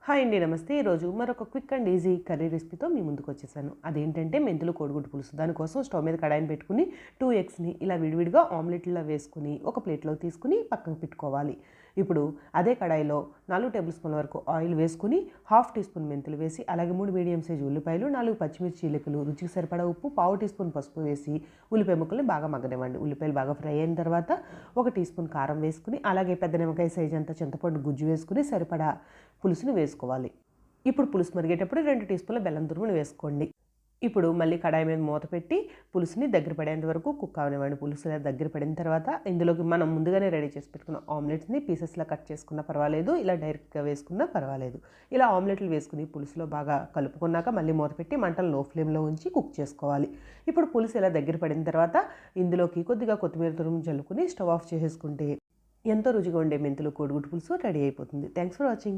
Hi అండి, నమస్తే. ఈరోజు మరొక క్విక్ అండ్ ఈజీ కర్రీ రెసిపీతో మీ ముందుకు వచ్చేసాను. అదేంటంటే మెంతులు కోడిగుడ్డు పులుసు. దానికోసం స్టవ్ మీద కడాయిని పెట్టుకుని 2 ఎగ్స్ని ఇలా విడివిడిగా ఆమ్లెట్లా వేసుకుని ఒక ప్లేట్లో తీసుకుని పక్కకు పెట్టుకోవాలి. ఇప్పుడు అదే కడాయిలో 4 టేబుల్ స్పూన్ల వరకు ఆయిల్ వేసుకుని 1/2 టీ స్పూన్ మెంతులు వేసి, అలాగే 3 మీడియం సైజు ఉల్లిపాయలు, 4 పచ్చిమిర్చి చీలికలు, రుచికి సరిపడా ఉప్పు, 1/2 టీ స్పూన్ పసుపు వేసి ఉల్లిపాయ ముక్కల్ని బాగా మగ్గనివ్వండి. ఉల్లిపాయలు బాగా ఫ్రై అయిన తర్వాత 1 టీ స్పూన్ కారం వేసుకుని, అలాగే పెద్ద నిమ్మకాయ సైజు అంతా చింతపండు గుజ్జు వేసుకుని సరిపడా పులుసుని వేసుకోవాలి. ఇప్పుడు పులుసు మరిగేటప్పుడు 2 టీ స్పూన్ల బెల్లం తురుమును వేసుకోండి. ఇప్పుడు మళ్ళీ కడాయి మీద మూత పెట్టి పులుసుని దగ్గర పడేంత వరకు కుక్ అవనివ్వండి. పులుసు దగ్గర పడిన తర్వాత ఇందులోకి మనం ముందుగానే రెడీ చేసి పెట్టుకున్న ఆమ్లెట్స్ని పీసెస్లా కట్ చేసుకున్నా పర్వాలేదు, ఇలా డైరెక్ట్గా వేసుకున్నా పర్వాలేదు. ఇలా ఆమ్లెట్లు వేసుకుని పులుసులో బాగా కలుపుకున్నాక మళ్ళీ మూత పెట్టి మంటలు లో ఫ్లేమ్లో ఉంచి కుక్ చేసుకోవాలి. ఇప్పుడు పులుసు ఇలా దగ్గర పడిన తర్వాత ఇందులోకి కొద్దిగా కొత్తిమీర తురుము జల్లుకుని స్టవ్ ఆఫ్ చేసేసుకుంటే ఎంతో రుచిగా ఉండే మెంతులు కోడిగుడ్డు పులుసు రెడీ అయిపోతుంది. Thanks for watching.